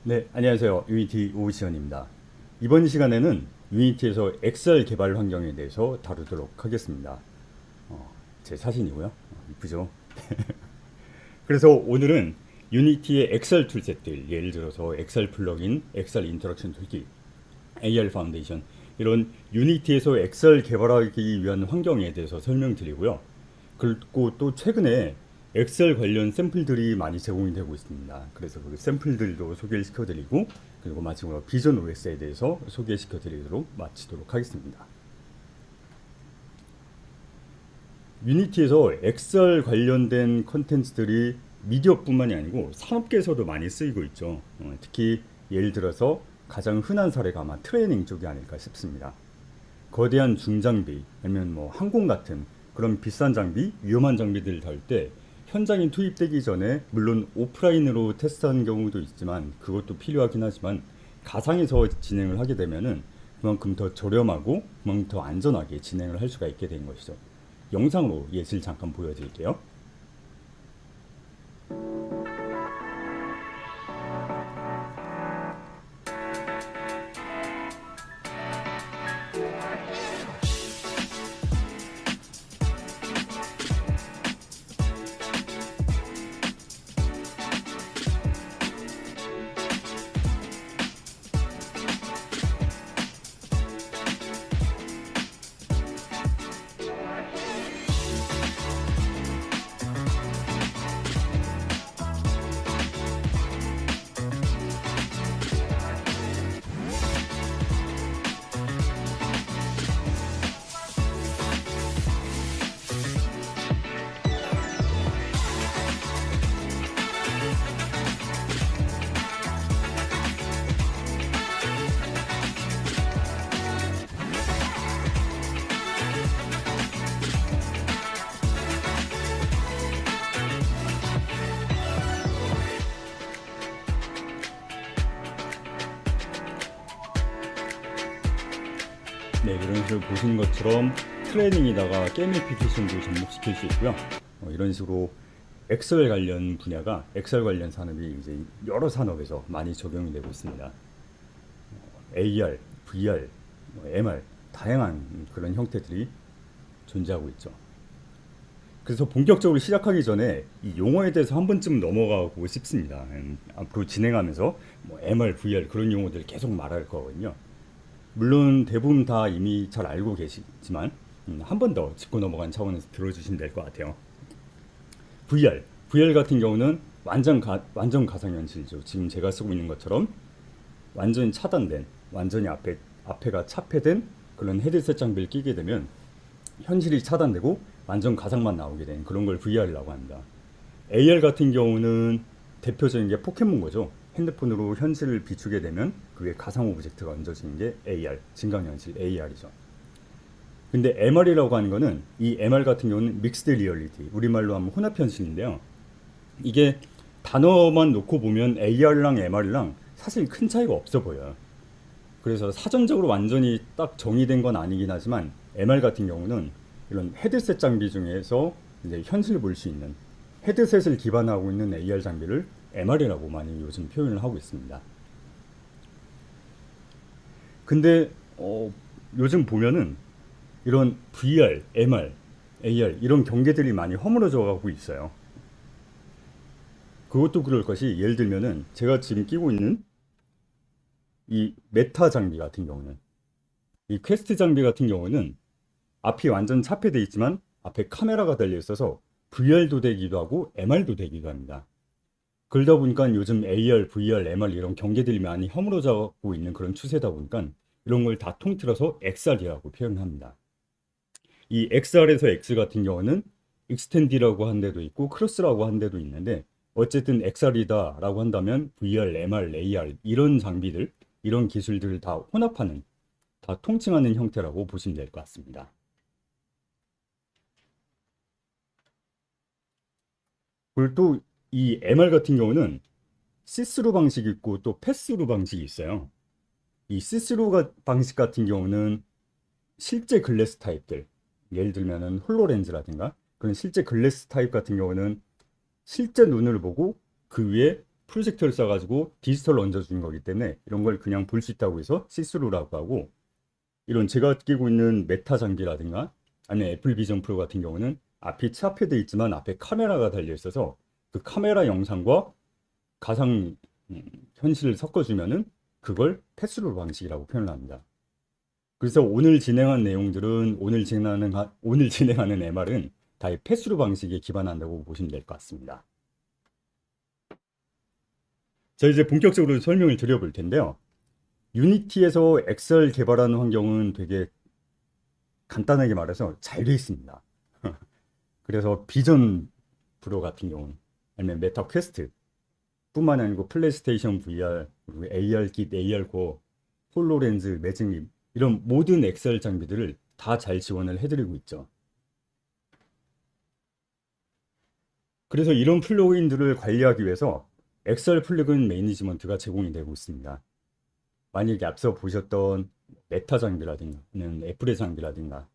네, 안녕하세요. 유니티 오시연입니다. 이번 시간에는 유니티에서 엑셀 개발 환경에 대해서 다루도록 하겠습니다. 제 사진이고요. 이쁘죠? 그래서 오늘은 유니티의 엑셀 툴셋들, 예를 들어서 엑셀 플러긴, 엑셀 인터랙션 툴킷, AR 파운데이션, 이런 유니티에서 엑셀 개발하기 위한 환경에 대해서 설명드리고요. 그리고 또 최근에 엑셀 관련 샘플들이 많이 제공이 되고 있습니다. 그래서 그 샘플들도 소개를 시켜드리고, 그리고 마지막으로 비전 OS에 대해서 소개시켜드리도록 마치도록 하겠습니다. 유니티에서 엑셀 관련된 컨텐츠들이 미디어뿐만이 아니고 산업계에서도 많이 쓰이고 있죠. 특히 예를 들어서 가장 흔한 사례가 아마 트레이닝 쪽이 아닐까 싶습니다. 거대한 중장비 아니면 뭐 항공 같은 그런 비싼 장비, 위험한 장비들을 다룰 때 현장에 투입되기 전에 물론 오프라인으로 테스트하는 경우도 있지만 그것도 필요하긴 하지만 가상에서 진행을 하게 되면은 그만큼 더 저렴하고 그만큼 더 안전하게 진행을 할 수가 있게 된 것이죠. 영상으로 예시를 잠깐 보여드릴게요. 네, 이런 식으로 보시는 것처럼 트레이닝에다가 게이미피케이션도 접목시킬 수 있고요. 이런 식으로 엑셀 관련 분야가 엑셀 관련 산업이 이제 여러 산업에서 많이 적용이 되고 있습니다. AR, VR, MR 다양한 그런 형태들이 존재하고 있죠. 그래서 본격적으로 시작하기 전에 이 용어에 대해서 한 번쯤 넘어가고 싶습니다. 앞으로 진행하면서 뭐 MR, VR 그런 용어들 계속 말할 거거든요. 물론 대부분 다 이미 잘 알고 계시지만 한 번 더 짚고 넘어간 차원에서 들어주시면 될 것 같아요. VR 같은 경우는 완전 가상현실이죠. 지금 제가 쓰고 있는 것처럼 완전히 차단된, 완전히 앞에가 차폐된 그런 헤드셋 장비를 끼게 되면 현실이 차단되고 완전 가상만 나오게 된 그런 걸 VR이라고 합니다. AR 같은 경우는 대표적인 게 포켓몬 거죠. 핸드폰으로 현실을 비추게 되면 그 위에 가상 오브젝트가 얹어지는 게 AR, 증강현실 AR이죠. 근데 MR이라고 하는 거는 이 MR 같은 경우는 믹스드 리얼리티, 우리말로 하면 혼합현실인데요. 이게 단어만 놓고 보면 AR랑 MR이랑 사실 큰 차이가 없어 보여요. 그래서 사전적으로 완전히 딱 정의된 건 아니긴 하지만 MR 같은 경우는 이런 헤드셋 장비 중에서 이제 현실을 볼 수 있는 헤드셋을 기반하고 있는 AR 장비를 MR이라고 많이 요즘 표현을 하고 있습니다. 근데 요즘 보면은 이런 VR, MR, AR 이런 경계들이 많이 허물어져 가고 있어요. 그것도 그럴 것이 예를 들면은 제가 지금 끼고 있는 이 메타 장비 같은 경우는 이 퀘스트 장비 같은 경우는 앞이 완전 차폐돼 있지만 앞에 카메라가 달려 있어서 VR도 되기도 하고 MR도 되기도 합니다. 그러다 보니까 요즘 AR, VR, MR 이런 경계들이 많이 허물어져고 있는 그런 추세다 보니까 이런 걸 다 통틀어서 XR이라고 표현합니다. 이 XR에서 X 같은 경우는 익스텐디라고 한 데도 있고 크로스라고 한 데도 있는데 어쨌든 XR이다라고 한다면 VR, MR, AR 이런 장비들, 이런 기술들을 다 혼합하는, 다 통칭하는 형태라고 보시면 될 것 같습니다. 그리고 또 이 MR 같은 경우는 시스루 방식이 있고 또 패스루 방식이 있어요. 이 시스루 방식 같은 경우는 실제 글래스 타입들, 예를 들면은 홀로렌즈라든가 그런 실제 글래스 타입 같은 경우는 실제 눈을 보고 그 위에 프로젝터를 써가지고 디지털로 얹어주는 거기 때문에 이런 걸 그냥 볼 수 있다고 해서 시스루라고 하고, 이런 제가 끼고 있는 메타 장비라든가 아니면 애플 비전 프로 같은 경우는 앞이 차폐되어 있지만 앞에 카메라가 달려 있어서 그 카메라 영상과 가상 현실을 섞어주면은 그걸 패스로 방식이라고 표현을 합니다. 그래서 오늘 진행한 내용들은 오늘 진행하는 MR은 다 이 패스로 방식에 기반한다고 보시면 될 것 같습니다. 자, 이제 본격적으로 설명을 드려볼 텐데요. 유니티에서 엑셀 개발하는 환경은 되게 간단하게 말해서 잘 되어 있습니다. 그래서 비전 프로 같은 경우는 아니면 메타 퀘스트 뿐만 아니고 플레이스테이션 VR, 그리고 AR 킷, AR 코어, 홀로렌즈, 매직립 이런 모든 엑셀 장비들을 다 잘 지원을 해드리고 있죠. 그래서 이런 플러그인들을 관리하기 위해서 엑셀 플러그인 매니지먼트가 제공이 되고 있습니다. 만약에 앞서 보셨던 메타 장비라든가 애플의 장비라든가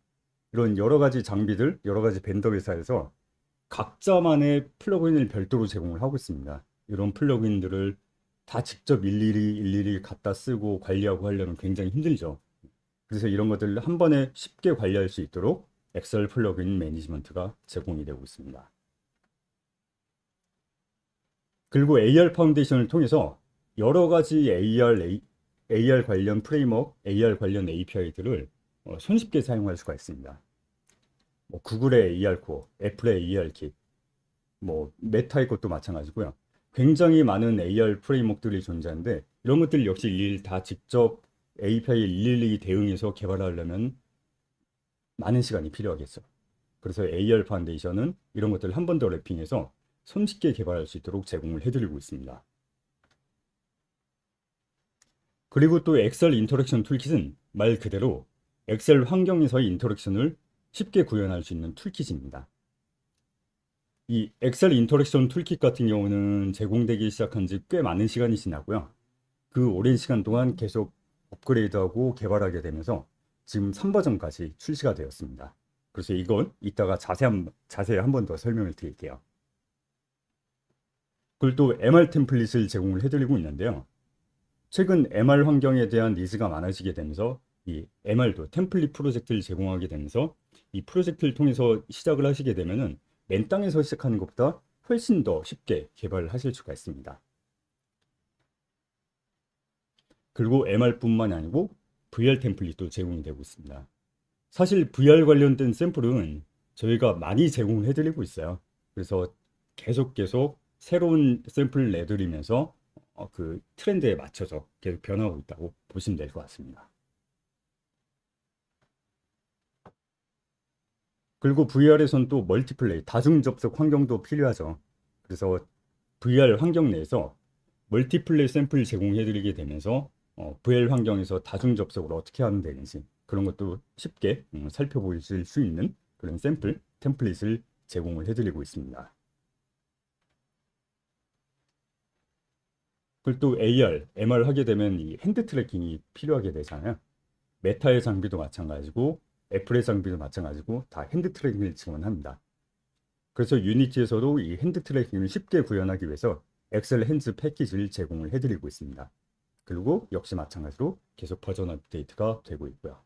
이런 여러 가지 장비들, 여러 가지 벤더 회사에서 각자만의 플러그인을 별도로 제공을 하고 있습니다. 이런 플러그인들을 다 직접 일일이 갖다 쓰고 관리하고 하려면 굉장히 힘들죠. 그래서 이런 것들을 한 번에 쉽게 관리할 수 있도록 엑셀 플러그인 매니지먼트가 제공이 되고 있습니다. 그리고 AR 파운데이션을 통해서 여러 가지 AR 관련 프레임워크, AR 관련 API들을 손쉽게 사용할 수가 있습니다. 뭐 구글의 AR 코어, 애플의 AR 킷, 뭐 메타의 것도 마찬가지고요. 굉장히 많은 AR 프레임워크들이 존재하는데 이런 것들 역시 일일이 다 직접 API에 일일이 대응해서 개발하려면 많은 시간이 필요하겠죠. 그래서 AR 파운데이션은 이런 것들을 한 번 더 랩핑해서 손쉽게 개발할 수 있도록 제공을 해드리고 있습니다. 그리고 또 엑셀 인터랙션 툴킷은 말 그대로 엑셀 환경에서의 인터랙션을 쉽게 구현할 수 있는 툴킷입니다. 이 엑셀 인터랙션 툴킷 같은 경우는 제공되기 시작한 지 꽤 많은 시간이 지나고요. 그 오랜 시간 동안 계속 업그레이드하고 개발하게 되면서 지금 3버전까지 출시가 되었습니다. 그래서 이건 이따가 자세히 한 번 더 설명을 드릴게요. 그리고 또 MR 템플릿을 제공을 해드리고 있는데요. 최근 MR 환경에 대한 니즈가 많아지게 되면서 이 MR도 템플릿 프로젝트를 제공하게 되면서 이 프로젝트를 통해서 시작을 하시게 되면은 맨 땅에서 시작하는 것보다 훨씬 더 쉽게 개발을 하실 수가 있습니다. 그리고 MR뿐만 아니고 VR 템플릿도 제공이 되고 있습니다. 사실 VR 관련된 샘플은 저희가 많이 제공을 해드리고 있어요. 그래서 계속 새로운 샘플을 내드리면서 그 트렌드에 맞춰서 계속 변하고 있다고 보시면 될 것 같습니다. 그리고 VR에서는 또 멀티플레이, 다중 접속 환경도 필요하죠. 그래서 VR 환경 내에서 멀티플레이 샘플 제공해드리게 되면서 VR 환경에서 다중 접속을 어떻게 하면 되는지 그런 것도 쉽게 살펴보실 수 있는 그런 템플릿을 제공을 해드리고 있습니다. 그리고 또 AR, MR 하게 되면 이 핸드 트래킹이 필요하게 되잖아요. 메타의 장비도 마찬가지고 애플의 장비도 마찬가지고 다 핸드 트래킹을 지원합니다. 그래서 유니티에서도 이 핸드 트래킹을 쉽게 구현하기 위해서 엑셀 핸즈 패키지를 제공을 해드리고 있습니다. 그리고 역시 마찬가지로 계속 버전 업데이트가 되고 있고요.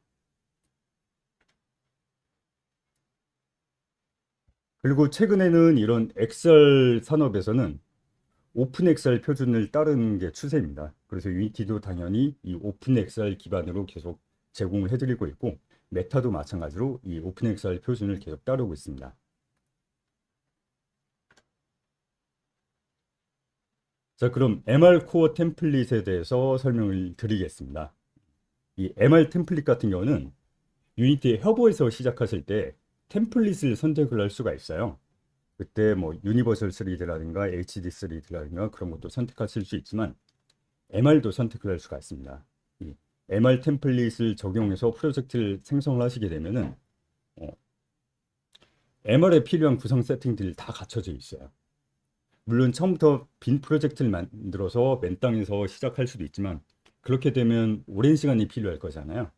그리고 최근에는 이런 엑셀 산업에서는 오픈 엑셀 표준을 따르는 게 추세입니다. 그래서 유니티도 당연히 이 오픈 엑셀 기반으로 계속 제공을 해드리고 있고 메타도 마찬가지로 이 오픈 엑셀 표준을 계속 따르고 있습니다. 자, 그럼 MR 코어 템플릿에 대해서 설명을 드리겠습니다. 이 MR 템플릿 같은 경우는 유니티 협업에서 시작하실 때 템플릿을 선택을 할 수가 있어요. 그때 뭐 유니버설 3D라든가 HD 3D라든가 그런 것도 선택하실 수 있지만 MR도 선택을 할 수가 있습니다. 이 MR 템플릿을 적용해서 프로젝트를 생성을 하시게 되면은 MR에 필요한 구성 세팅들이 다 갖춰져 있어요. 물론 처음부터 빈 프로젝트를 만들어서 맨 땅에서 시작할 수도 있지만 그렇게 되면 오랜 시간이 필요할 거잖아요.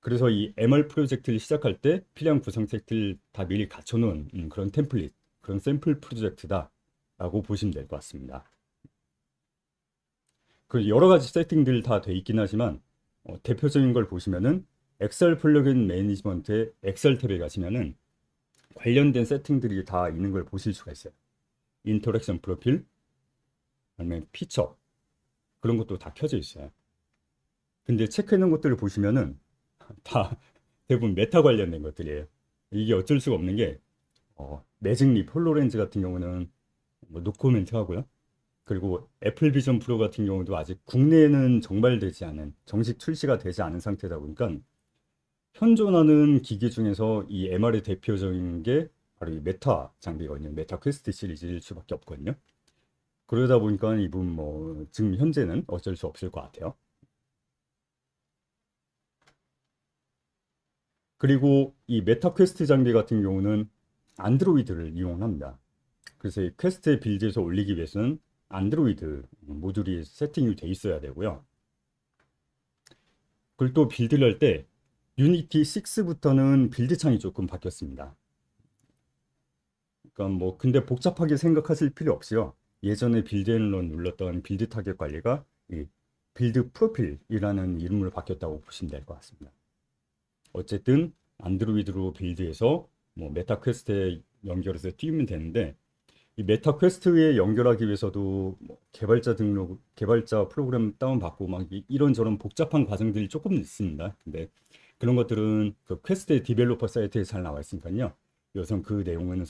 그래서 이 MR 프로젝트를 시작할 때 필요한 구성 세트를 다 미리 갖춰놓은 그런 템플릿, 그런 샘플 프로젝트다라고 보시면 될 것 같습니다. 그 여러 가지 세팅들 다 돼 있긴 하지만 대표적인 걸 보시면은 엑셀 플러그인 매니지먼트의 엑셀 탭에 가시면은 관련된 세팅들이 다 있는 걸 보실 수가 있어요. 인터랙션 프로필, 아니면 피처 그런 것도 다 켜져 있어요. 근데 체크해 놓은 것들을 보시면은 다 대부분 메타 관련된 것들이에요. 이게 어쩔 수가 없는 게 매직립, 홀로렌즈 같은 경우는 뭐 노코멘트 하고요. 그리고 애플 비전 프로 같은 경우도 아직 국내에는 정발되지 않은, 정식 출시가 되지 않은 상태다 보니까 현존하는 기기 중에서 이 MR의 대표적인 게 바로 이 메타 장비거든요. 메타 퀘스트 시리즈일 수밖에 없거든요. 그러다 보니까 이분 뭐 지금 현재는 어쩔 수 없을 것 같아요. 그리고 이 메타 퀘스트 장비 같은 경우는 안드로이드를 이용합니다. 그래서 이 퀘스트의 빌드에서 올리기 위해서는 안드로이드 모듈이 세팅이 돼 있어야 되고요. 그걸 또 빌드를 할 때 유니티 6부터는 빌드 창이 조금 바뀌었습니다. 그러니까 뭐 근데 복잡하게 생각하실 필요 없이요. 예전에 빌드 앤런 눌렀던 빌드 타겟 관리가 이 빌드 프로필이라는 이름으로 바뀌었다고 보시면 될 것 같습니다. 어쨌든 안드로이드로 빌드해서 뭐 메타 퀘스트에 연결해서 띄우면 되는데 이 메타 퀘스트에 연결하기 위해서도 뭐 개발자 등록, 개발자 프로그램 다운받고 막 이런저런 복잡한 과정들이 조금 있습니다. 근데 그런 것들은 그 퀘스트 디벨로퍼 사이트에 잘 나와 있으니까요. 우선 그 내용은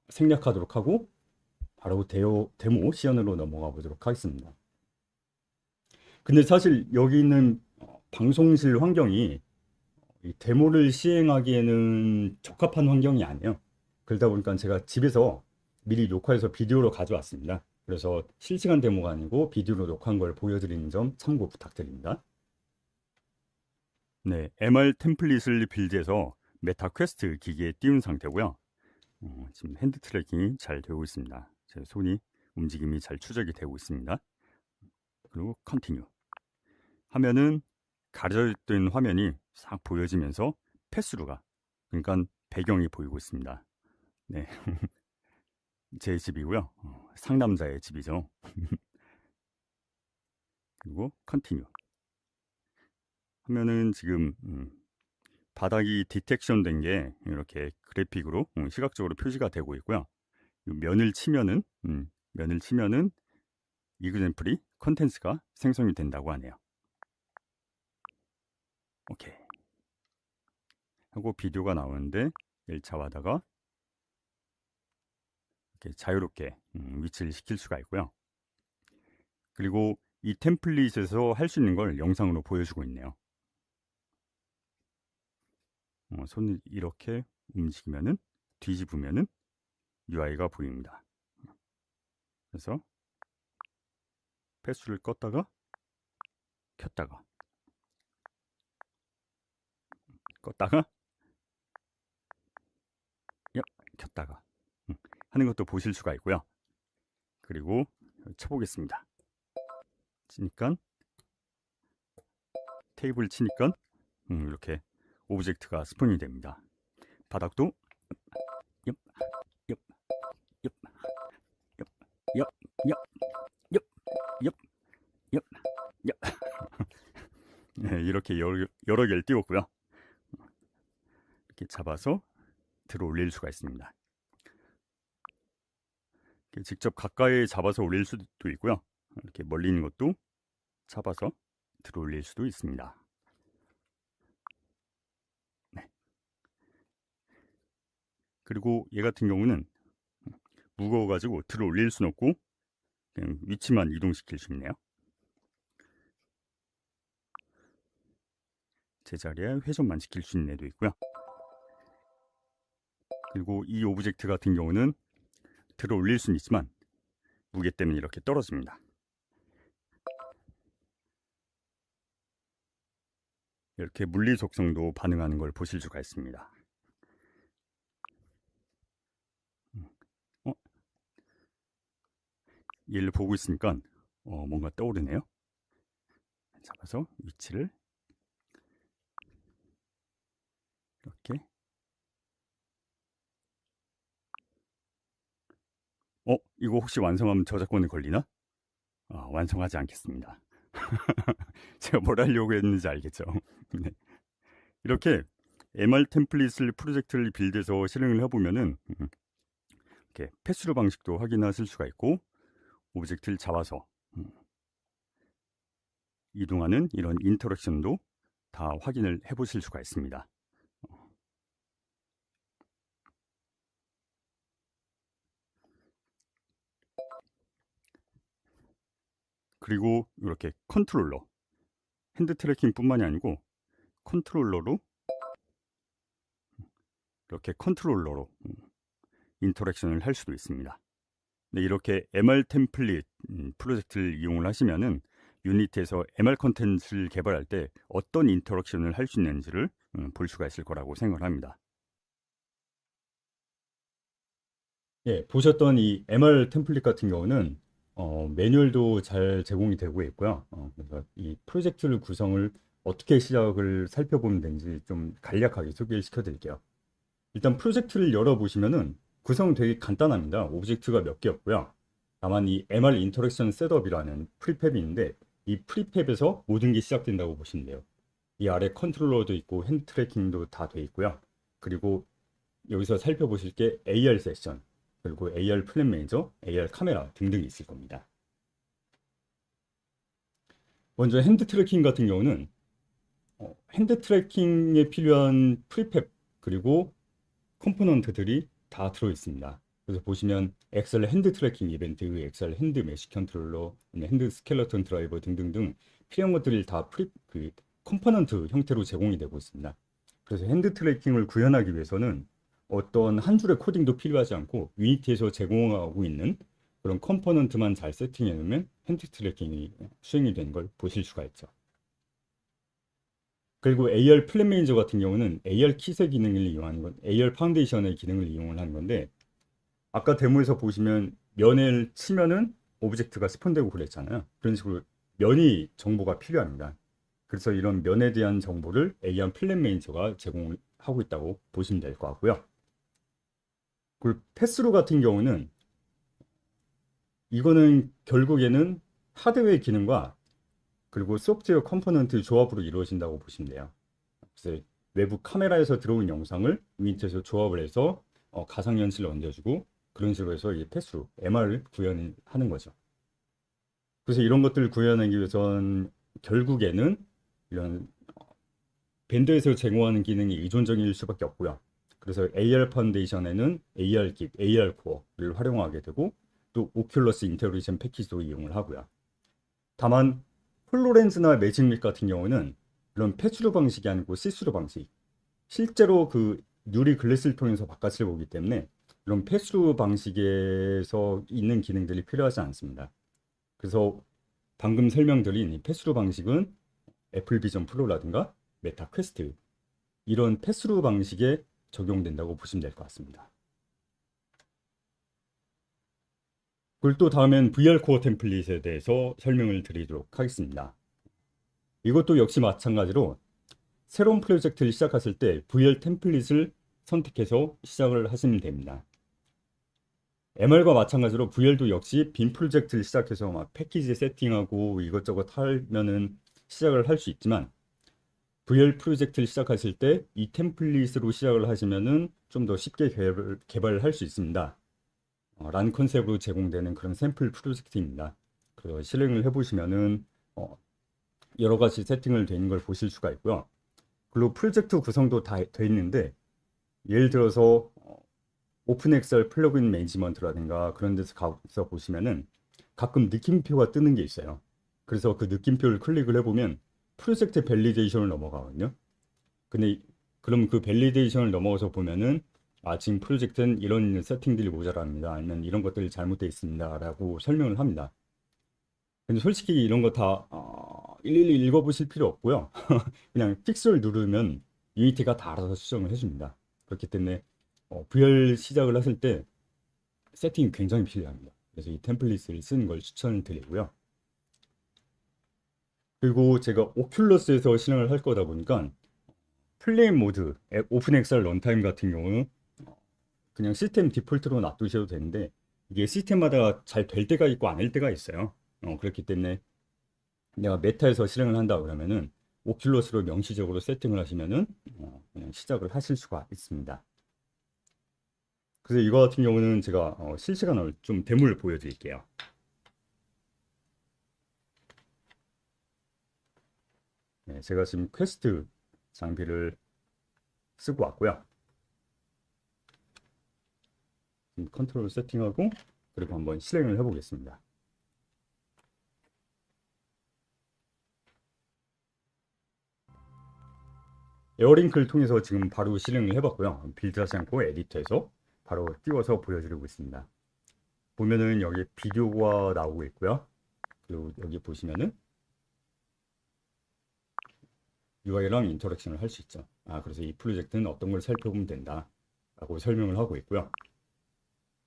생략하도록 하고 바로 데모 시연으로 넘어가 보도록 하겠습니다. 근데 사실 여기 있는 방송실 환경이 이 데모를 시행하기에는 적합한 환경이 아니에요. 그러다 보니까 제가 집에서 미리 녹화해서 비디오로 가져왔습니다. 그래서 실시간 데모가 아니고 비디오로 녹화한 걸 보여드리는 점 참고 부탁드립니다. 네, MR 템플릿을 빌드해서 메타 퀘스트 기기에 띄운 상태고요. 지금 핸드 트래킹이 잘 되고 있습니다. 제 손이 움직임이 잘 추적이 되고 있습니다. 그리고 컨티뉴 하면은 가려진 화면이 싹 보여지면서 패스루가, 그러니까 배경이 보이고 있습니다. 네, 제 집이고요. 상남자의 집이죠. 그리고 컨티뉴 하면은 지금 바닥이 디텍션 된 게 이렇게 그래픽으로 시각적으로 표시가 되고 있고요. 면을 치면은 이그젠플이 컨텐츠가 생성이 된다고 하네요. 오케이 하고 비디오가 나오는데 1차 하다가 이렇게 자유롭게 위치를 시킬 수가 있고요. 그리고 이 템플릿에서 할 수 있는 걸 영상으로 보여주고 있네요. 손을 이렇게 움직이면은, 뒤집으면은 UI가 보입니다. 그래서 패스를 껐다가 켰다가 껐다가 켰다가 하는 것도 보실 수가 있고요. 그리고 쳐보겠습니다. 치니까, 테이블 치니까 이렇게 오브젝트가 스폰이 됩니다. 바닥도 옆, 옆, 옆, 옆, 옆, 옆, 옆, 옆, 옆, 옆. 네, 이렇게 여러 개를 띄웠고요. 이렇게 잡아서 들어 올릴 수가 있습니다. 직접 가까이 잡아서 올릴 수도 있고요. 이렇게 멀리 있는 것도 잡아서 들어 올릴 수도 있습니다. 네. 그리고 얘 같은 경우는 무거워가지고 들어 올릴 수는 없고 그냥 위치만 이동시킬 수 있네요. 제자리에 회전만 시킬 수 있는 애도 있고요. 그리고 이 오브젝트 같은 경우는 들어 올릴 수는 있지만 무게 때문에 이렇게 떨어집니다. 이렇게 물리 속성도 반응하는 걸 보실 수가 있습니다. 어? 얘를 보고 있으니까 뭔가 떠오르네요. 잡아서 위치를 이렇게. 이거 혹시 완성하면 저작권에 걸리나? 완성하지 않겠습니다. 제가 뭘 하려고 했는지 알겠죠? 네. 이렇게 MR 템플릿을 프로젝트를 빌드해서 실행을 해보면은 이렇게 패스로 방식도 확인하실 수가 있고 오브젝트를 잡아서 이동하는 이런 인터랙션도 다 확인을 해보실 수가 있습니다. 그리고 이렇게 컨트롤러, 핸드 트래킹 뿐만이 아니고 컨트롤러로 이렇게 컨트롤러로 인터랙션을 할 수도 있습니다. 네, 이렇게 MR 템플릿 프로젝트를 이용을 하시면은 유니티에서 MR 컨텐츠를 개발할 때 어떤 인터랙션을 할 수 있는지를 볼 수가 있을 거라고 생각을 합니다. 예, 보셨던 이 MR 템플릿 같은 경우는 매뉴얼도 잘 제공이 되고 있고요. 그래서 이 프로젝트를 구성을 어떻게 시작을 살펴보면 되는지 좀 간략하게 소개를 시켜드릴게요. 일단 프로젝트를 열어보시면은 구성 되게 간단합니다. 오브젝트가 몇 개였고요. 다만 이 MR 인터랙션 셋업이라는 프리팹이 있는데 이 프리팹에서 모든 게 시작된다고 보시면 돼요. 이 아래 컨트롤러도 있고 핸드 트래킹도 다 돼 있고요. 그리고 여기서 살펴보실 게 AR 세션, 그리고 AR 플랜 매니저, AR 카메라 등등이 있을 겁니다. 먼저 핸드 트래킹 같은 경우는 핸드 트래킹에 필요한 프리팹 그리고 컴포넌트들이 다 들어 있습니다. 그래서 보시면 엑셀 핸드 트래킹 이벤트, 엑셀 핸드 메쉬 컨트롤러, 핸드 스켈레톤 드라이버 등등등 필요한 것들이 다 컴포넌트 형태로 제공이 되고 있습니다. 그래서 핸드 트래킹을 구현하기 위해서는 어떤 한 줄의 코딩도 필요하지 않고 유니티에서 제공하고 있는 그런 컴포넌트만 잘 세팅해 놓으면 핸드 트래킹이 수행이 되는 걸 보실 수가 있죠. 그리고 AR 플랜 매니저 같은 경우는 AR 킷의 기능을 이용하는 건 AR 파운데이션의 기능을 이용을 하는 건데 아까 데모에서 보시면 면을 치면은 오브젝트가 스폰되고 그랬잖아요. 그런 식으로 면이 정보가 필요합니다. 그래서 이런 면에 대한 정보를 AR 플랜 매니저가 제공을 하고 있다고 보시면 될 것 같고요. 그리고 패스로 같은 경우는 이거는 결국에는 하드웨어 기능과 그리고 소프트웨어 컴포넌트 조합으로 이루어진다고 보시면 돼요. 그래서 외부 카메라에서 들어온 영상을 유니티에서 조합을 해서 가상현실을 얹어주고 그런 식으로 해서 이 패스로 MR을 구현하는 거죠. 그래서 이런 것들을 구현하기 위해서는 결국에는 이런 밴드에서 제공하는 기능이 의존적일 수밖에 없고요. 그래서 AR 파운데이션에는 AR 킷, AR 코어를 활용하게 되고 또 오큘러스 인테그레이션 패키지도 이용을 하고요. 다만 홀로렌즈나 매직믹 같은 경우는 이런 패스로 방식이 아니고 시스루 방식, 실제로 그 유리 글래스를 통해서 바깥을 보기 때문에 이런 패스루 방식에서 있는 기능들이 필요하지 않습니다. 그래서 방금 설명드린 이 패스루 방식은 애플 비전 프로라든가 메타 퀘스트 이런 패스루 방식에 적용된다고 보시면 될 것 같습니다. 그리고 또 다음엔 VR 코어 템플릿에 대해서 설명을 드리도록 하겠습니다. 이것도 역시 마찬가지로 새로운 프로젝트를 시작하실 때 VR 템플릿을 선택해서 시작을 하시면 됩니다. MR과 마찬가지로 VR도 역시 빈 프로젝트를 시작해서 막 패키지 세팅하고 이것저것 하면은 시작을 할 수 있지만 VR 프로젝트를 시작하실 때 이 템플릿으로 시작을 하시면은 좀 더 쉽게 개발을 할 수 있습니다. 라는 컨셉으로 제공되는 그런 샘플 프로젝트입니다. 그래서 실행을 해보시면은 여러 가지 세팅을 되어 있는 걸 보실 수가 있고요. 그리고 프로젝트 구성도 다 돼 있는데 예를 들어서 오픈 엑셀 플러그인 매니지먼트라든가 그런 데서 가서 보시면은 가끔 느낌표가 뜨는 게 있어요. 그래서 그 느낌표를 클릭을 해보면 프로젝트 밸리데이션을 넘어가거든요. 근데 그럼 그 밸리데이션을 넘어가서 보면은 지금 프로젝트는 이런 세팅들이 모자랍니다. 아니면 이런 것들이 잘못되어 있습니다. 라고 설명을 합니다. 근데 솔직히 이런 거 다 일일이 읽어보실 필요 없고요. 그냥 픽스를 누르면 유니티가 다 알아서 수정을 해줍니다. 그렇기 때문에 VR 시작을 하실 때 세팅이 굉장히 필요합니다. 그래서 이 템플릿을 쓰는 걸 추천을 드리고요. 그리고 제가 오큘러스에서 실행을 할 거다 보니까 플레인 모드, 오픈 엑셀 런타임 같은 경우는 그냥 시스템 디폴트로 놔두셔도 되는데 이게 시스템마다 잘 될 때가 있고 안 될 때가 있어요. 그렇기 때문에 내가 메타에서 실행을 한다 그러면은 오큘러스로 명시적으로 세팅을 하시면은 그냥 시작을 하실 수가 있습니다. 그래서 이거 같은 경우는 제가 실시간으로 좀 데모를 보여드릴게요. 네, 제가 지금 퀘스트 장비를 쓰고 왔고요. 컨트롤 세팅하고 그리고 한번 실행을 해보겠습니다. 에어링크를 통해서 지금 바로 실행을 해봤고요. 빌드하지 않고 에디터에서 바로 띄워서 보여드리고 있습니다. 보면은 여기 비디오가 나오고 있고요. 그리고 여기 보시면은 UI랑 인터랙션을 할 수 있죠. 그래서 이 프로젝트는 어떤 걸 살펴보면 된다 라고 설명을 하고 있고요.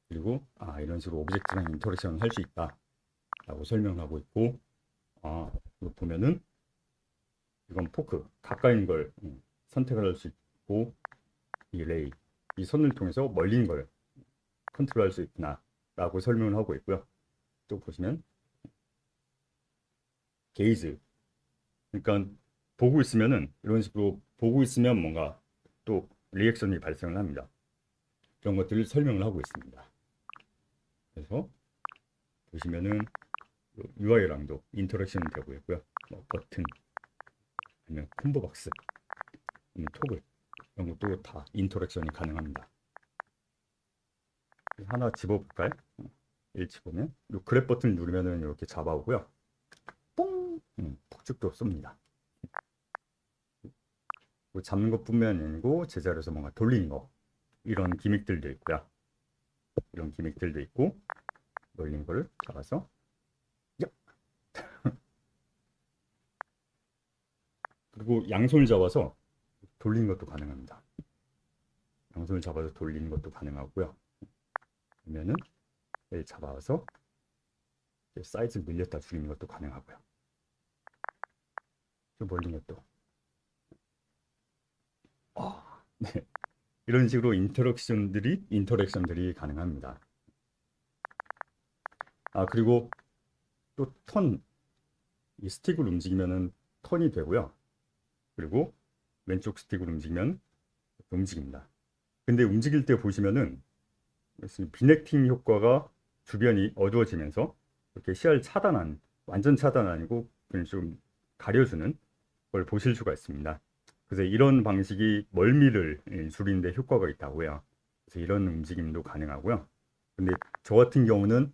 그리고 이런 식으로 오브젝트랑 인터랙션을 할 수 있다 라고 설명을 하고 있고, 이거 보면은 이건 포크 가까이 있는 걸 선택을 할 수 있고, 이 레이 이 선을 통해서 멀리 있는 걸 컨트롤 할 수 있구나 라고 설명을 하고 있고요. 또 보시면 게이즈, 그러니까 보고 있으면은 이런 식으로 보고 있으면 뭔가 또 리액션이 발생을 합니다. 그런 것들을 설명을 하고 있습니다. 그래서 보시면은 UI랑도 인터랙션이 되고 있고요. 버튼, 아니면 콤보박스, 아니면 토글 이런 것도 다 인터랙션이 가능합니다. 하나 집어볼까요? 1 집으면 이 그랩 버튼을 누르면은 이렇게 잡아오고요. 뽕! 폭죽도 쏩니다. 잡는 것뿐만 아니고 제자리에서 뭔가 돌리는 거, 이런 기믹들도 있고요. 이런 기믹들도 있고, 돌리는 거를 잡아서 그리고 양손을 잡아서 돌리는 것도 가능합니다. 양손을 잡아서 돌리는 것도 가능하고요. 그러면은 잡아서 사이즈 늘렸다 줄이는 것도 가능하고요. 좀 멀린 것도. 네. 이런 식으로 인터랙션들이 가능합니다. 그리고 또 이 스틱을 움직이면은 턴이 되고요. 그리고 왼쪽 스틱을 움직이면 움직입니다. 근데 움직일 때 보시면은 비넥팅 효과가 주변이 어두워지면서 이렇게 시야를 차단한, 완전 차단 아니고 그냥 좀 가려주는 걸 보실 수가 있습니다. 그래서 이런 방식이 멀미를 줄이는 데 효과가 있다고요. 그래서 이런 움직임도 가능하고요. 근데 저 같은 경우는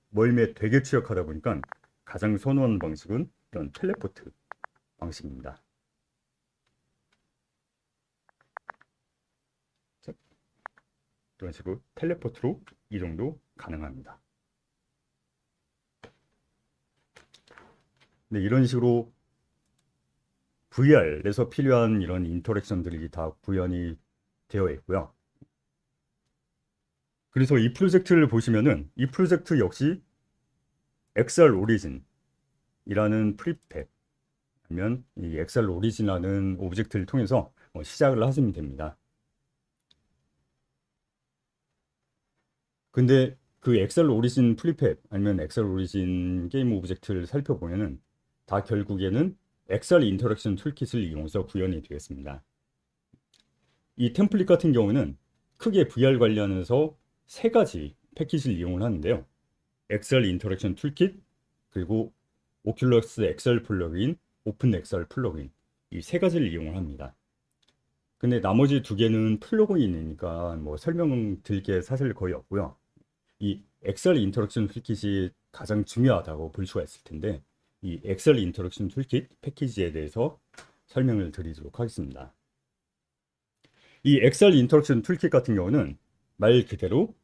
멀미에 되게 취약하다 보니까 가장 선호하는 방식은 이런 텔레포트 방식입니다. 이런 식으로 텔레포트로 이동도 가능합니다. 네, 이런 식으로 VR에서 필요한 이런 인터랙션들이 다 구현이 되어 있고요. 그래서 이 프로젝트를 보시면은 이 프로젝트 역시 XR 오리진이라는 프리팹, 아니면 이 XR 오리진이라는 오브젝트를 통해서 시작을 하시면 됩니다. 근데 그 XR 오리진 프리팹 아니면 XR 오리진 게임 오브젝트를 살펴보면은 다 결국에는 XR 인터랙션 툴킷을 이용해서 구현이 되겠습니다. 이 템플릿 같은 경우는 크게 VR 관련해서 세 가지 패키지를 이용을 하는데요. XR 인터랙션 툴킷, 그리고 오큘러스 XR 플러그인, 오픈 XR 플러그인, 이 세 가지를 이용을 합니다. 근데 나머지 두 개는 플러그인이니까 뭐 설명드릴 게 사실 거의 없고요. 이 XR 인터랙션 툴킷이 가장 중요하다고 볼 수가 있을 텐데, 이 XR 인터랙션 툴킷 패키지에 대해서 설명을 드리도록 하겠습니다. 이 XR 인터랙션 툴킷 같은 경우는 말 그대로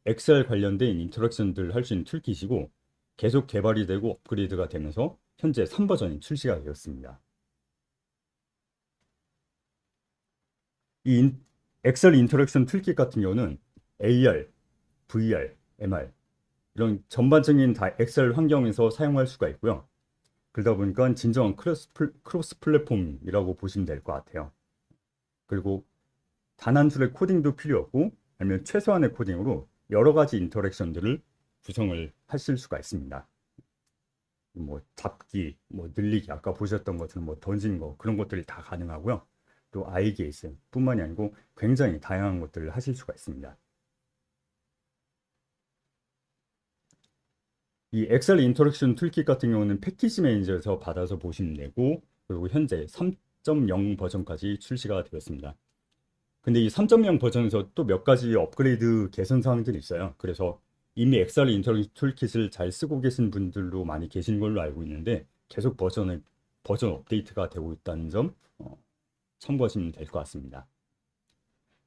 XR 관련된 인터랙션들을 할 수 있는 툴킷이고, 계속 개발이 되고 업그레이드가 되면서 현재 3버전이 출시가 되었습니다. 이 XR 인터랙션 툴킷 같은 경우는 AR, VR, MR 이런 전반적인 다 XR 환경에서 사용할 수가 있고요. 그러다 보니까 진정한 크로스 플랫폼이라고 보시면 될 것 같아요. 그리고 단 한 줄의 코딩도 필요 없고, 아니면 최소한의 코딩으로 여러 가지 인터랙션들을 구성을 하실 수가 있습니다. 뭐 잡기, 뭐 늘리기, 아까 보셨던 것처럼 뭐 던지는 거 그런 것들이 다 가능하고요. 또 아이 게이트 뿐만이 아니고 굉장히 다양한 것들을 하실 수가 있습니다. 이 엑셀 인터랙션 툴킷 같은 경우는 패키지 매니저에서 받아서 보시면 되고, 그리고 현재 3.0 버전까지 출시가 되었습니다. 근데 이 3.0 버전에서 또 몇 가지 업그레이드 개선 사항들이 있어요. 그래서 이미 엑셀 인터랙션 툴킷을 잘 쓰고 계신 분들도 많이 계신 걸로 알고 있는데, 계속 버전 업데이트가 되고 있다는 점 참고하시면 될 것 같습니다.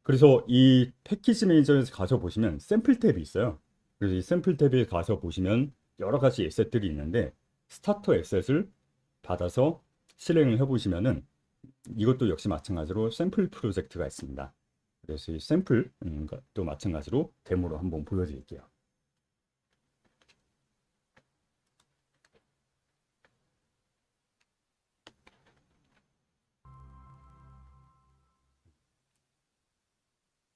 그래서 이 패키지 매니저에서 가서 보시면 샘플 탭이 있어요. 그래서 이 샘플 탭에 가서 보시면 여러 가지 에셋들이 있는데, 스타터 에셋을 받아서 실행을 해보시면은 이것도 역시 마찬가지로 샘플 프로젝트가 있습니다. 그래서 이 샘플 또 마찬가지로 데모로 한번 보여드릴게요.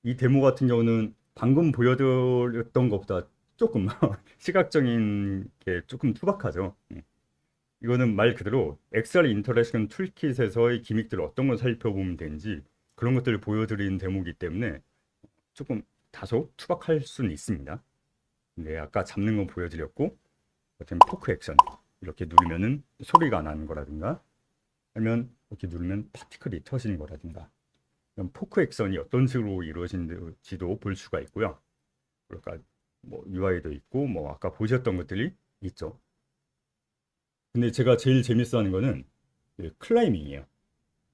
이 데모 같은 경우는 방금 보여드렸던 것보다 조금 시각적인 게 조금 투박하죠. 이거는 말 그대로 엑셀 인터랙션 툴킷에서의 기믹들을 어떤 걸 살펴보면 되는지 그런 것들을 보여드리는 데모이기 때문에 조금 다소 투박할 수는 있습니다. 근데 아까 잡는 거 보여드렸고, 어떤 포크 액션 이렇게 누르면은 소리가 나는 거라든가, 아니면 이렇게 누르면 파티클이 터지는 거라든가, 이런 포크 액션이 어떤 식으로 이루어지는지도 볼 수가 있고요. 그러니까 뭐 UI도 있고, 뭐 아까 보셨던 것들이 있죠. 근데 제가 제일 재밌어하는 거는 클라이밍이에요.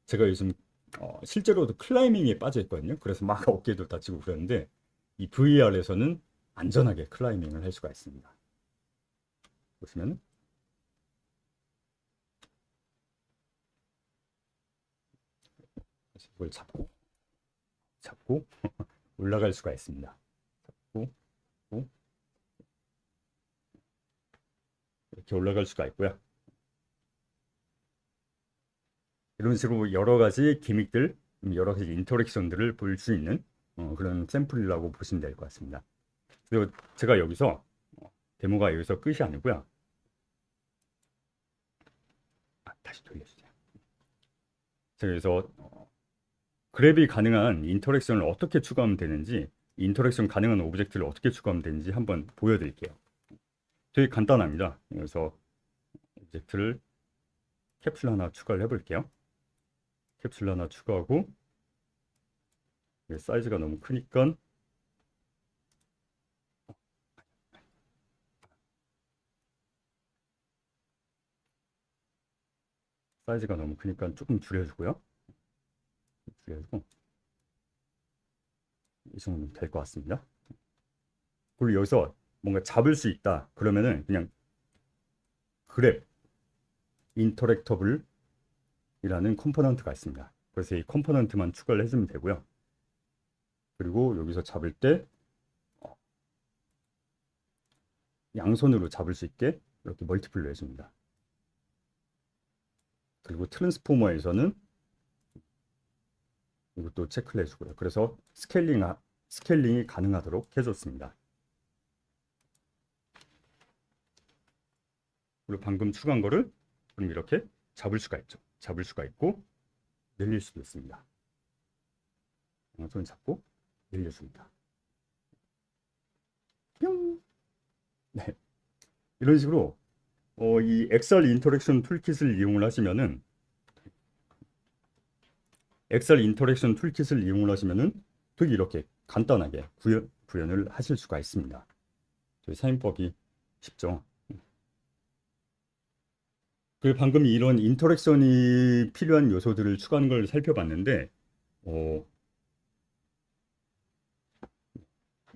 제가 요즘 실제로도 클라이밍에 빠져 있거든요. 그래서 막 어깨도 다치고 그러는데, 이 VR에서는 안전하게 클라이밍을 할 수가 있습니다. 보시면 이걸 잡고 올라갈 수가 있습니다. 잡고 이렇게 올라갈 수가 있고요. 이런 식으로 여러 가지 기믹들, 여러 가지 인터랙션들을 볼 수 있는 그런 샘플이라고 보시면 될 것 같습니다. 그리고 제가 여기서 데모가 여기서 끝이 아니고요. 다시 돌려주세요. 제가 여기서 그랩이 가능한 인터랙션을 어떻게 추가하면 되는지, 인터랙션 가능한 오브젝트를 어떻게 추가하면 되는지 한번 보여드릴게요. 되게 간단합니다. 그래서 오브젝트를 캡슐 하나 추가를 해볼게요. 캡슐 하나 추가하고, 사이즈가 너무 크니까 조금 줄여주고요. 줄여주고 이 정도면 될 것 같습니다. 그리고 여기서 뭔가 잡을 수 있다 그러면은 그냥 그랩 인터랙터블 이라는 컴포넌트가 있습니다. 그래서 이 컴포넌트만 추가를 해주면 되고요. 그리고 여기서 잡을 때 양손으로 잡을 수 있게 이렇게 멀티플로 해줍니다. 그리고 트랜스포머에서는 이것도 체크를 해주고요. 그래서 스케일링이 가능하도록 해줬습니다. 그리고 방금 추가한 거를 그럼 이렇게 잡을 수가 있죠. 잡을 수가 있고 늘릴 수도 있습니다. 손 잡고 늘려줍니다. 뿅! 네. 이런 식으로 이 엑셀 인터랙션 툴킷을 이용을 하시면은 되게 이렇게 간단하게 구현을 하실 수가 있습니다. 저희 사용법이 쉽죠. 그 방금 이런 인터랙션이 필요한 요소들을 추가하는 걸 살펴봤는데,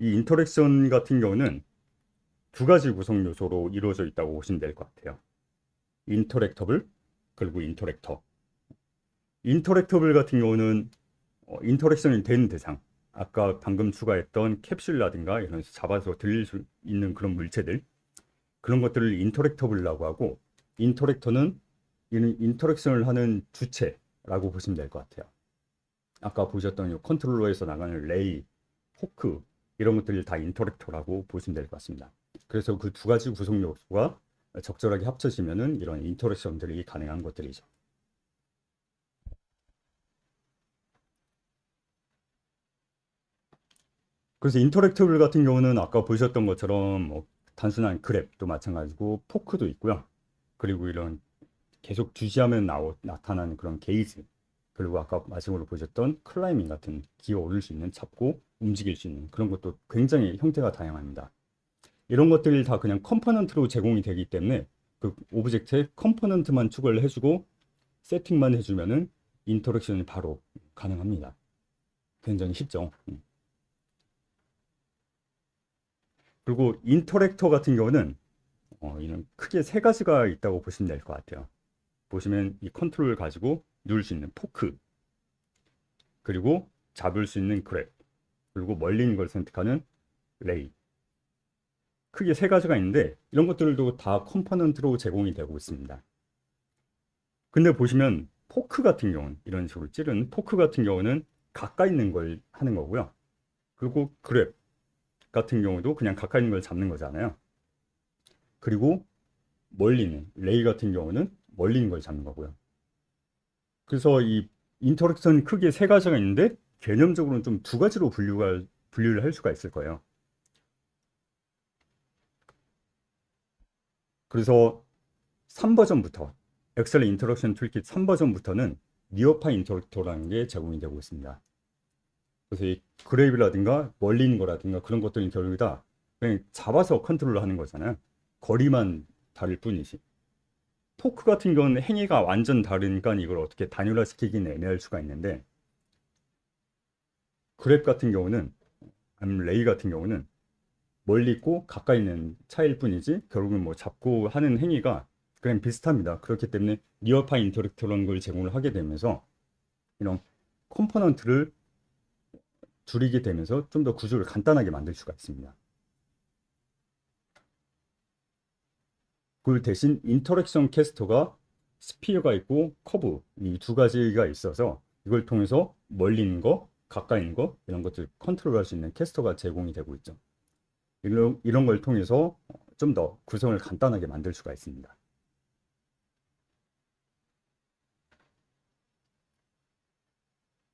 이 인터랙션 같은 경우는 두 가지 구성 요소로 이루어져 있다고 보시면 될 것 같아요. 인터랙터블 그리고 인터랙터. 인터랙터블 같은 경우는 인터랙션이 된 대상, 아까 방금 추가했던 캡슐이라든가 이런 잡아서 들릴 수 있는 그런 물체들, 그런 것들을 인터랙터블이라고 하고, 인터랙터는 인터랙션을 하는 주체라고 보시면 될 것 같아요. 아까 보셨던 이 컨트롤러에서 나가는 레이, 포크 이런 것들을 다 인터랙터라고 보시면 될 것 같습니다. 그래서 그 두 가지 구성 요소가 적절하게 합쳐지면은 이런 인터랙션들이 가능한 것들이죠. 그래서 인터랙터블 같은 경우는 아까 보셨던 것처럼 뭐 단순한 그랩도 마찬가지고 포크도 있고요. 그리고 이런 계속 주시하면 나타나는 그런 게이지, 그리고 아까 마지막으로 보셨던 클라이밍 같은 기어 오를 수 있는, 잡고 움직일 수 있는 그런 것도 굉장히 형태가 다양합니다. 이런 것들이 다 그냥 컴포넌트로 제공이 되기 때문에 그 오브젝트의 컴포넌트만 추가를 해주고 세팅만 해주면은 인터랙션이 바로 가능합니다. 굉장히 쉽죠. 그리고 인터랙터 같은 경우는 이런 크게 세 가지가 있다고 보시면 될 것 같아요. 보시면 이 컨트롤을 가지고 누를 수 있는 포크, 그리고 잡을 수 있는 그랩, 그리고 멀리 있는 걸 선택하는 레이. 크게 세 가지가 있는데 이런 것들도 다 컴포넌트로 제공이 되고 있습니다. 근데 보시면 포크 같은 경우는, 이런 식으로 찌르는 포크 같은 경우는 가까이 있는 걸 하는 거고요. 그리고 그랩 같은 경우도 그냥 가까이 있는 걸 잡는 거잖아요. 그리고 멀리 있는 레이 같은 경우는 멀리 있는 걸 잡는 거고요. 그래서 이 인터랙션 크게 세 가지가 있는데 개념적으로는 좀 두 가지로 분류를 할 수가 있을 거예요. 그래서 3버전부터 엑셀 인터랙션 툴킷 3버전부터는 니어파 인터랙터라는 게 제공이 되고 있습니다. 그래서 이 그래이브라든가 멀리 있는 거라든가 그런 것들은 결국 다 그냥 잡아서 컨트롤을 하는 거잖아요. 거리만 다를 뿐이지. 포크 같은 경우는 행위가 완전 다르니까 이걸 어떻게 단일화시키기는 애매할 수가 있는데, 그랩 같은 경우는, 아니면 레이 같은 경우는 멀리 있고 가까이 있는 차이일 뿐이지 결국은 뭐 잡고 하는 행위가 그냥 비슷합니다. 그렇기 때문에 니어파 인터랙터라는 걸 제공을 하게 되면서 이런 컴포넌트를 줄이게 되면서 좀 더 구조를 간단하게 만들 수가 있습니다. 그 대신 인터랙션 캐스터가 스피어가 있고 커브, 이 두 가지가 있어서 이걸 통해서 멀리 있는 거, 가까이 있는 거 이런 것들 컨트롤할 수 있는 캐스터가 제공이 되고 있죠. 이런 걸 통해서 좀 더 구성을 간단하게 만들 수가 있습니다.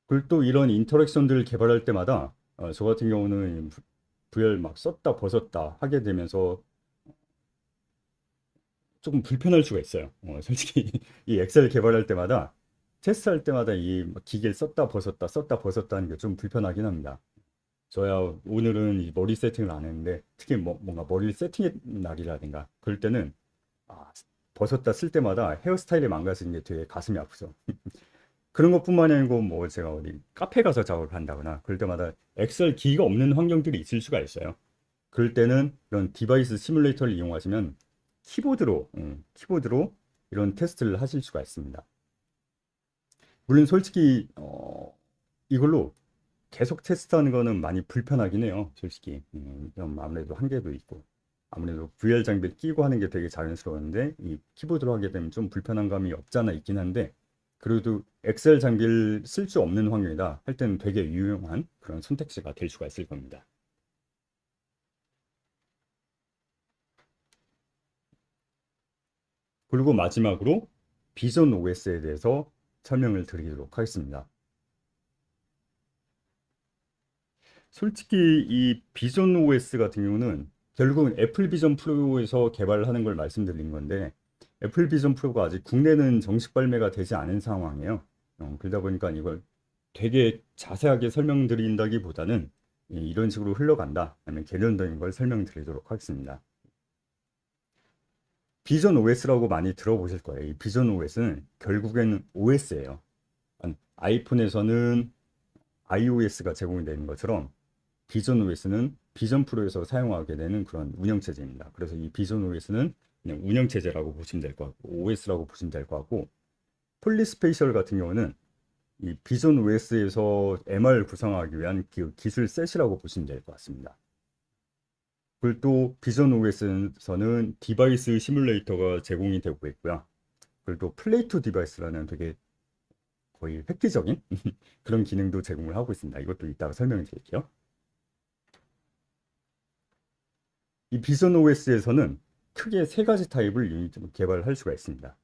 그리고 또 이런 인터랙션들을 개발할 때마다 저 같은 경우는 VL 막 썼다 벗었다 하게 되면서 조금 불편할 수가 있어요. 솔직히 이 엑셀 개발할 때마다 테스트할 때마다 이막 기계를 썼다 벗었다 하는 게 좀 불편하긴 합니다. 저야 오늘은 이 머리 세팅을 안 했는데 특히 뭔가 머리를 세팅의 날이라든가 그럴 때는 아, 벗었다 쓸 때마다 헤어스타일이 망가지는 게 되게 가슴이 아프죠. 그런 것뿐만이 아니고 뭐 제가 어디 카페 가서 작업을 한다거나 그럴 때마다 엑셀 기기가 없는 환경들이 있을 수가 있어요. 그럴 때는 이런 디바이스 시뮬레이터를 이용하시면 키보드로 이런 테스트를 하실 수가 있습니다. 물론 솔직히 이걸로 계속 테스트하는 거는 많이 불편하긴 해요. 솔직히 좀 아무래도 한계도 있고 아무래도 VR 장비를 끼고 하는 게 되게 자연스러운데 이 키보드로 하게 되면 좀 불편한 감이 없지 않아 있긴 한데, 그래도 엑셀 장비를 쓸 수 없는 환경이다 할 때는 되게 유용한 그런 선택지가 될 수가 있을 겁니다. 그리고 마지막으로 비전 OS에 대해서 설명을 드리도록 하겠습니다. 솔직히 이 비전 OS 같은 경우는 결국은 애플 비전 프로에서 개발을 하는 걸 말씀드린 건데, 애플 비전 프로가 아직 국내는 정식 발매가 되지 않은 상황이에요. 그러다 보니까 이걸 되게 자세하게 설명드린다기보다는 이런 식으로 흘러간다, 아니면 개념적인 걸 설명드리도록 하겠습니다. 비전 OS라고 많이 들어보실 거예요. 이 비전 OS는 결국에는 OS예요. 아이폰에서는 iOS가 제공이 되는 것처럼 비전 OS는 비전 프로에서 사용하게 되는 그런 운영체제입니다. 그래서 이 비전 OS는 그냥 운영체제라고 보시면 될 것 같고 OS라고 보시면 될 것 같고, 폴리스페이셜 같은 경우는 이 비전 OS에서 MR 구성하기 위한 기술 셋이라고 보시면 될 것 같습니다. 그리고 또 비전 OS에서는 디바이스 시뮬레이터가 제공이 되고 있고요. 그리고 또 플레이 투 디바이스라는 되게 거의 획기적인 그런 기능도 제공을 하고 있습니다. 이것도 이따가 설명을 드릴게요. 이 비전 OS에서는 크게 세 가지 타입을 유닛으로 개발할 수가 있습니다.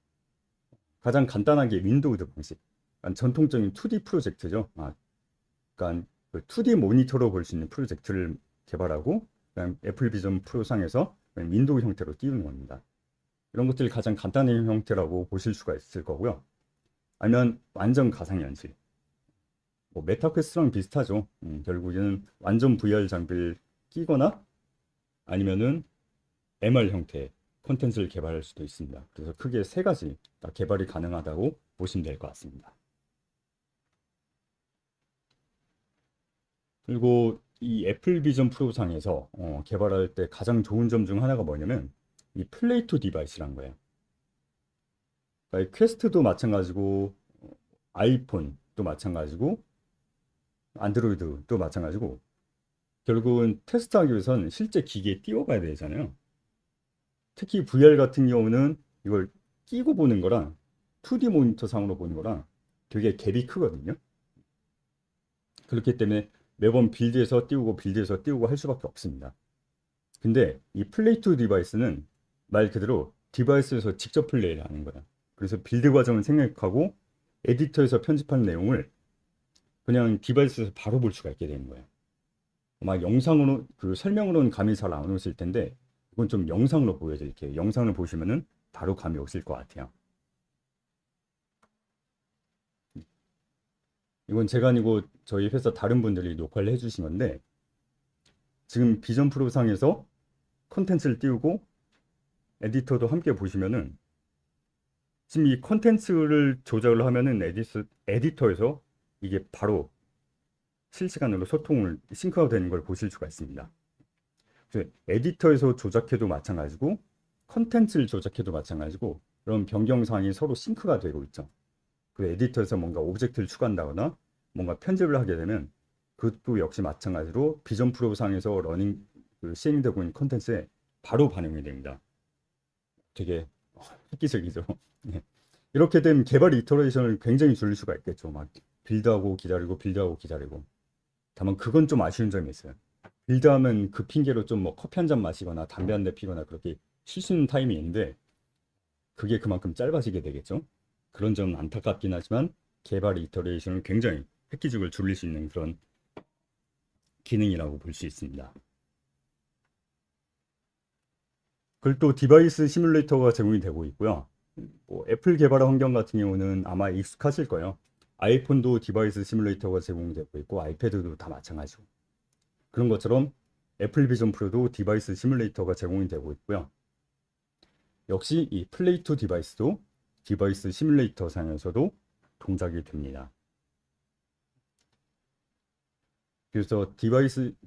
가장 간단하게 윈도우드 방식, 그러니까 전통적인 2D 프로젝트죠. 그러니까 2D 모니터로 볼 수 있는 프로젝트를 개발하고, 그다음 애플 비전 프로 상에서 윈도우 형태로 띄우는 겁니다. 이런 것들이 가장 간단한 형태라고 보실 수가 있을 거고요. 아니면 완전 가상현실, 뭐 메타퀘스트랑 비슷하죠. 결국에는 완전 VR 장비를 끼거나 아니면은 MR 형태의 콘텐츠를 개발할 수도 있습니다. 그래서 크게 세 가지 다 개발이 가능하다고 보시면 될 것 같습니다. 그리고 이 애플 비전 프로 상에서 개발할 때 가장 좋은 점 중 하나가 뭐냐면 이 플레이 투 디바이스란 거예요. 그러니까 이 퀘스트도 마찬가지고 아이폰도 마찬가지고 안드로이드도 마찬가지고 결국은 테스트하기 위해서는 실제 기기에 띄워봐야 되잖아요. 특히 VR 같은 경우는 이걸 끼고 보는 거랑 2D 모니터 상으로 보는 거랑 되게 갭이 크거든요. 그렇기 때문에 매번 빌드에서 띄우고 빌드에서 띄우고 할 수밖에 없습니다. 근데 이 플레이 투 디바이스는 말 그대로 디바이스에서 직접 플레이를 하는 거야. 그래서 빌드 과정을 생략하고 에디터에서 편집한 내용을 그냥 디바이스에서 바로 볼 수가 있게 되는 거예요. 막 영상으로 그 설명으로는 감이 잘 안 오실 텐데 이건 좀 영상으로 보여드릴게요. 영상을 보시면은 바로 감이 오실 것 같아요. 이건 제가 아니고 저희 회사 다른 분들이 녹화를 해주신 건데 지금 비전 프로 상에서 콘텐츠를 띄우고 에디터도 함께 보시면은 지금 이 콘텐츠를 조작을 하면은 에디터에서 이게 바로 실시간으로 소통을 싱크가 되는 걸 보실 수가 있습니다. 에디터에서 조작해도 마찬가지고 컨텐츠를 조작해도 마찬가지고 그런 변경사항이 서로 싱크가 되고 있죠. 그 에디터에서 뭔가 오브젝트를 추가한다거나 뭔가 편집을 하게 되면 그것도 역시 마찬가지로 비전 프로 상에서 시행되고 있는 컨텐츠에 바로 반영이 됩니다. 되게 획기적이죠. 이렇게 되면 개발 이터레이션을 굉장히 줄일 수가 있겠죠. 막 빌드하고 기다리고 빌드하고 기다리고. 다만 그건 좀 아쉬운 점이 있어요. 빌드하면 그 핑계로 좀 뭐 커피 한 잔 마시거나 담배 한 대 피거나 그렇게 쉴 수 있는 타임이 있는데 그게 그만큼 짧아지게 되겠죠. 그런 점은 안타깝긴 하지만 개발 이터레이션을 굉장히 획기적으로 줄일 수 있는 그런 기능이라고 볼 수 있습니다. 그리고 또 디바이스 시뮬레이터가 제공이 되고 있고요. 뭐 애플 개발 환경 같은 경우는 아마 익숙하실 거예요. 아이폰도 디바이스 시뮬레이터가 제공되고 있고 아이패드도 다 마찬가지고 그런 것처럼 애플 비전 프로도 디바이스 시뮬레이터가 제공이 되고 있고요. 역시 이 플레이 투 디바이스도 디바이스 시뮬레이터 상에서도 동작이 됩니다. 그래서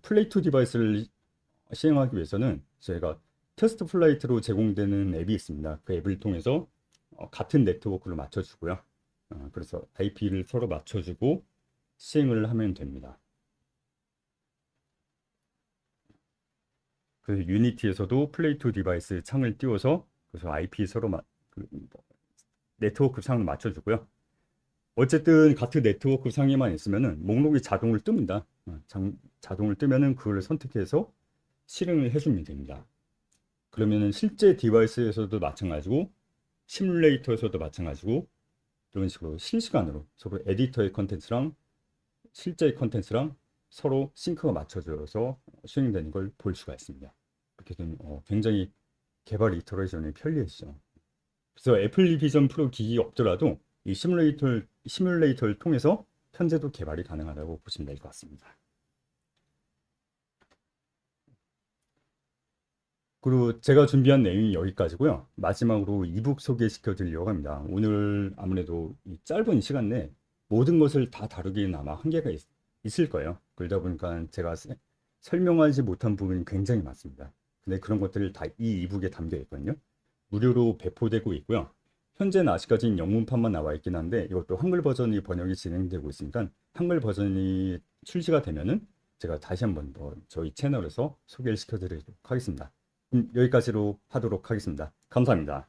플레이 투 디바이스를 시행하기 위해서는 저희가 테스트 플라이트로 제공되는 앱이 있습니다. 그 앱을 통해서 같은 네트워크를 맞춰주고요. 그래서 IP를 서로 맞춰주고 시행을 하면 됩니다. 그래서 유니티에서도 플레이 투 디바이스 창을 띄워서 그래서 IP 서로 네트워크 상을 맞춰주고요. 어쨌든 같은 네트워크 상에만 있으면은 목록이 자동으로 뜹니다. 자동으로 뜨면은 그걸 선택해서 실행을 해주면 됩니다. 그러면은 실제 디바이스에서도 마찬가지고 시뮬레이터에서도 마찬가지고 이런 식으로 실시간으로 서로 에디터의 컨텐츠랑 실제의 컨텐츠랑 서로 싱크가 맞춰져서 수행되는 걸 볼 수가 있습니다. 이렇게 되면 굉장히 개발 이터레이션이 편리해지죠. 그래서 애플 비전 프로 기기 없더라도 이 시뮬레이터를 통해서 현재도 개발이 가능하다고 보시면 될 것 같습니다. 그리고 제가 준비한 내용이 여기까지고요. 마지막으로 이북 소개시켜 드리려고 합니다. 오늘 아무래도 이 짧은 시간 내에 모든 것을 다 다루기는 아마 한계가 있을 거예요. 그러다 보니까 제가 설명하지 못한 부분이 굉장히 많습니다. 근데 그런 것들을 다 이 이북에 담겨 있거든요. 무료로 배포되고 있고요. 현재는 아직까지는 영문판만 나와 있긴 한데 이것도 한글 버전이 번역이 진행되고 있으니까 한글 버전이 출시가 되면은 제가 다시 한번 저희 채널에서 소개를 시켜드리도록 하겠습니다. 여기까지로 하도록 하겠습니다. 감사합니다.